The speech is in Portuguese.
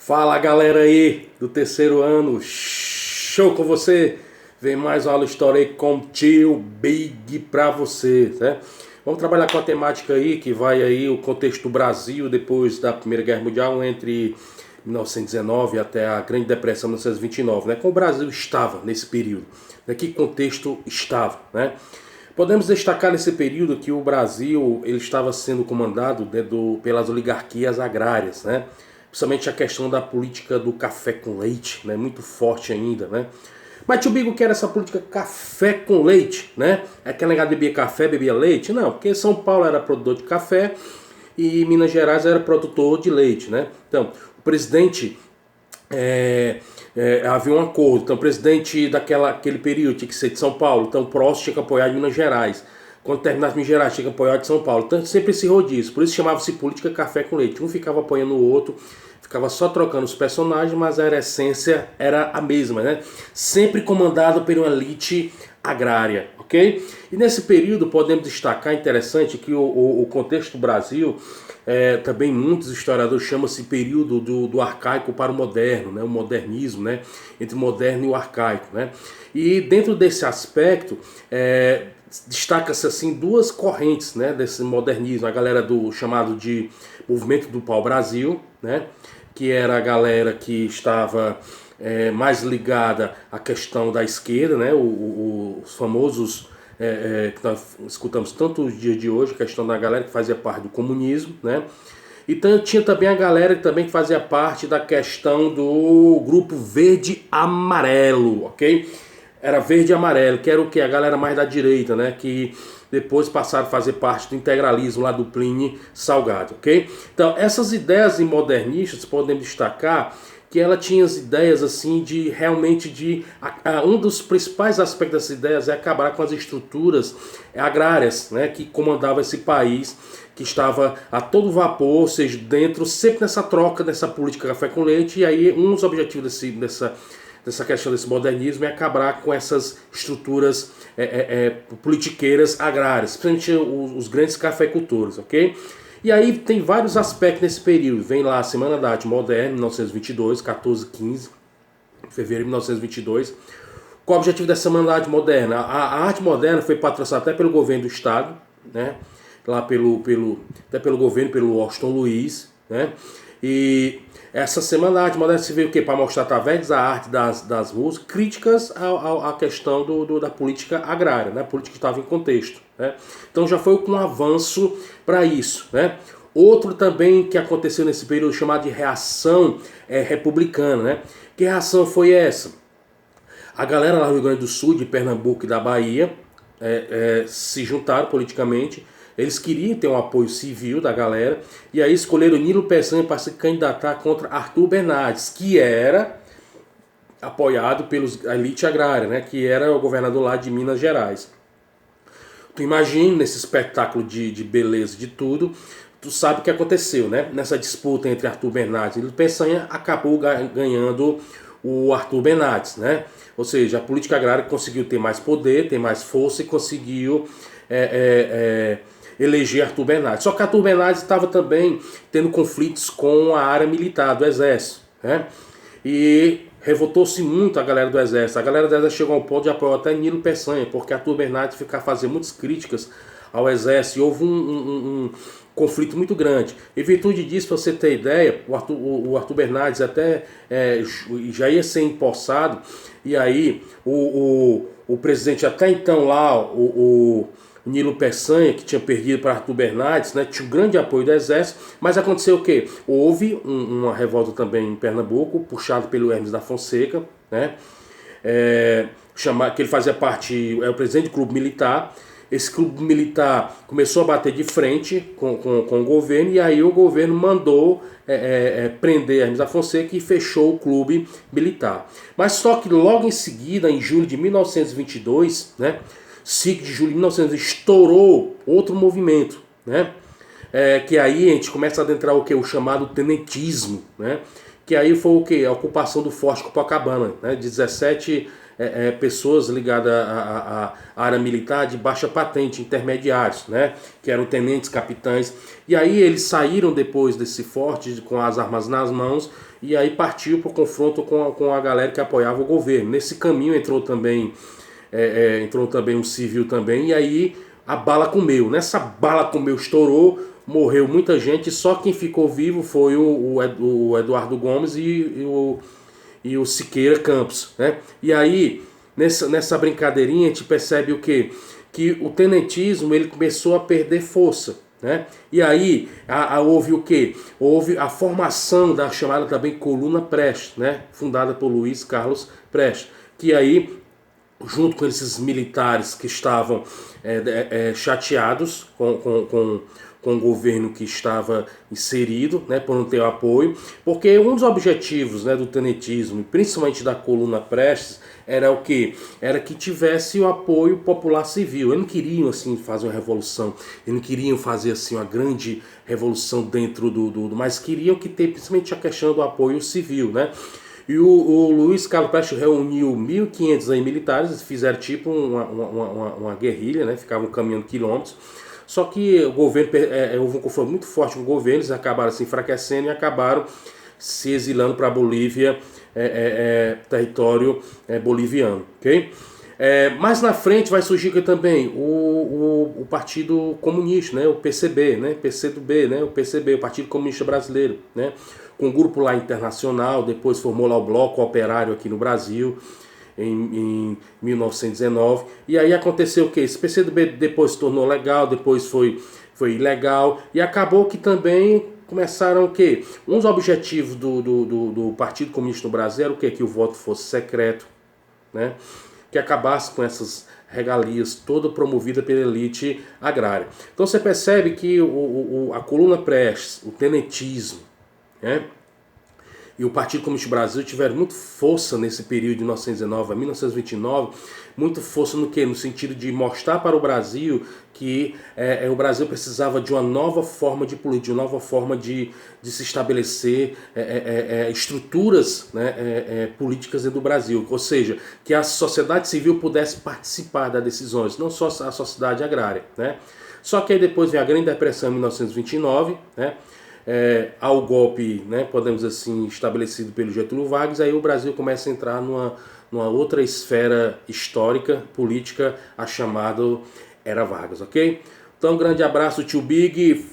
Fala galera aí do terceiro ano, show com você? Vem mais uma aula de história aí com tio Big pra você, né? Vamos trabalhar com a temática aí que vai aí o contexto do Brasil depois da Primeira Guerra Mundial entre 1919 até a Grande Depressão 1929, né? Como o Brasil estava nesse período, né? Que contexto estava, né? Podemos destacar nesse período que o Brasil ele estava sendo comandado, né, pelas oligarquias agrárias, né? Principalmente a questão da política do café com leite, né? Muito forte ainda, né? Mas tio Bigo, que era essa política café com leite, né? É aquele negócio de bebia café, bebia leite? Não, porque São Paulo era produtor de café e Minas Gerais era produtor de leite, né? Então, o presidente havia um acordo. Então, o presidente daquele período tinha que ser de São Paulo. Então, o próximo tinha que apoiar de Minas Gerais. Quando terminasse Minas Gerais, tinha que apoiar de São Paulo. Então, sempre esse rodízio. Por isso chamava-se política café com leite. Um ficava apoiando o outro, ficava só trocando os personagens, mas a essência era a mesma, né? Sempre comandado por uma elite agrária, ok? E nesse período podemos destacar, interessante, que o contexto do Brasil, também muitos historiadores chamam esse período do arcaico para o moderno, né? O modernismo, né? Entre o moderno e o arcaico, né? E dentro desse aspecto, destaca-se assim duas correntes, né, desse modernismo, a galera do chamado de movimento do pau-brasil, né, que era a galera que estava mais ligada à questão da esquerda, né, os famosos que nós escutamos tanto nos dias de hoje, a questão da galera que fazia parte do comunismo, né. Então tinha também a galera que também fazia parte da questão do grupo verde-amarelo, ok? Era verde e amarelo, que era o que? A galera mais da direita, né? Que depois passaram a fazer parte do integralismo lá do Plínio Salgado, ok? Então, essas ideias modernistas podemos destacar que ela tinha as ideias assim de realmente um dos principais aspectos dessas ideias é acabar com as estruturas agrárias, né, que comandavam esse país, que estava a todo vapor, ou seja, dentro sempre nessa troca dessa política café com leite. E aí um dos objetivos dessa questão desse modernismo é acabar com essas estruturas politiqueiras agrárias, principalmente os grandes cafeicultores, ok? E aí tem vários aspectos nesse período. Vem lá a Semana da Arte Moderna, 1922, 14, 15 de fevereiro de 1922. Qual o objetivo dessa Semana da Arte Moderna? A arte moderna foi patrocinada até pelo governo do estado, né? Lá até pelo governo, pelo Washington Luiz, né? E essa Semana da Arte Moderna se veio o quê? Para mostrar através da arte das músicas críticas à questão da política agrária, né? A política que estava em contexto, né? Então já foi um avanço para isso, né? Outro também que aconteceu nesse período chamado de reação republicana, né? Que reação foi essa? A galera lá do Rio Grande do Sul, de Pernambuco e da Bahia se juntaram politicamente. Eles queriam ter um apoio civil da galera, e aí escolheram Nilo Peçanha para se candidatar contra Arthur Bernardes, que era apoiado pela elite agrária, né, que era o governador lá de Minas Gerais. Tu imagina nesse espetáculo de beleza de tudo, tu sabe o que aconteceu, né? Nessa disputa entre Arthur Bernardes e Nilo Peçanha, acabou ganhando o Arthur Bernardes, né? Ou seja, a política agrária conseguiu ter mais poder, ter mais força e conseguiu eleger Arthur Bernardes. Só que Arthur Bernardes estava também tendo conflitos com a área militar do exército, né? E revoltou-se muito a galera do exército. A galera do exército chegou ao ponto de apoiar até Nilo Peçanha, porque Arthur Bernardes ficava fazendo muitas críticas ao exército e houve um conflito muito grande. Em virtude disso, para você ter ideia, o Arthur Bernardes até já ia ser empossado, e aí o presidente até então lá, o Nilo Peçanha, que tinha perdido para Arthur Bernardes, né, tinha um grande apoio do exército, mas aconteceu o quê? Houve uma revolta também em Pernambuco, puxado pelo Hermes da Fonseca, né, que ele fazia parte, o presidente do clube militar. Esse clube militar começou a bater de frente com o governo, e aí o governo mandou prender Hermes da Fonseca e fechou o clube militar. Mas só que logo em seguida, em julho de 1922, né, 5 de julho de 1900, estourou outro movimento, né? Que aí a gente começa a adentrar o que? O chamado tenentismo, né? Que aí foi o que? A ocupação do Forte Copacabana, né? De 17 pessoas ligadas à área militar de baixa patente, intermediários, né, que eram tenentes, capitães. E aí eles saíram depois desse forte com as armas nas mãos e aí partiu para o confronto com a galera que apoiava o governo. Nesse caminho entrou também um civil também, e aí a bala comeu. Nessa bala comeu, estourou, morreu muita gente, só quem ficou vivo foi o Eduardo Gomes e o Siqueira Campos, né? E aí, nessa brincadeirinha, a gente percebe o quê? Que o tenentismo ele começou a perder força, né? E aí houve o quê? Houve a formação da chamada também Coluna Prestes, né? Fundada por Luiz Carlos Prestes, que aí, junto com esses militares que estavam chateados com o governo que estava inserido, né, por não ter o apoio, porque um dos objetivos, né, do tenentismo, principalmente da Coluna Prestes, era o quê? Era que tivesse o apoio popular civil. Eles não queriam assim fazer uma revolução, eles não queriam fazer assim uma grande revolução dentro mas queriam que ter principalmente a questão do apoio civil, né? E o Luiz Carlos Prestes reuniu 1.500 aí militares, fizeram tipo uma guerrilha, né? Ficavam caminhando quilômetros. Só que o governo, houve um confronto muito forte com o governo, eles acabaram se enfraquecendo e acabaram se exilando para a Bolívia, território boliviano, ok? Mais na frente vai surgir aqui também o Partido Comunista, né? O PCB, né? PCdoB, né? O PCB, o Partido Comunista Brasileiro, né? Com um grupo lá internacional, depois formou lá o Bloco Operário aqui no Brasil, em 1919. E aí aconteceu o que? Esse PCdoB depois se tornou legal, depois foi ilegal, e acabou que também começaram o quê? Um dos objetivos do Partido Comunista no Brasil era o quê? Que o voto fosse secreto, né? Que acabasse com essas regalias toda promovida pela elite agrária. Então você percebe que a Coluna Prestes, o tenentismo, né, e o Partido Comunista do Brasil tiveram muito força nesse período de 1919 a 1929, muito força no quê? No sentido de mostrar para o Brasil que o Brasil precisava de uma nova forma de política, de uma nova forma de se estabelecer estruturas, né, políticas dentro do Brasil. Ou seja, que a sociedade civil pudesse participar das decisões, não só a sociedade agrária, né? Só que aí depois vem a Grande Depressão em 1929, né? Ao golpe, né, podemos dizer assim, estabelecido pelo Getúlio Vargas, aí o Brasil começa a entrar numa outra esfera histórica, política, a chamada Era Vargas, ok? Então, um grande abraço, tio Big.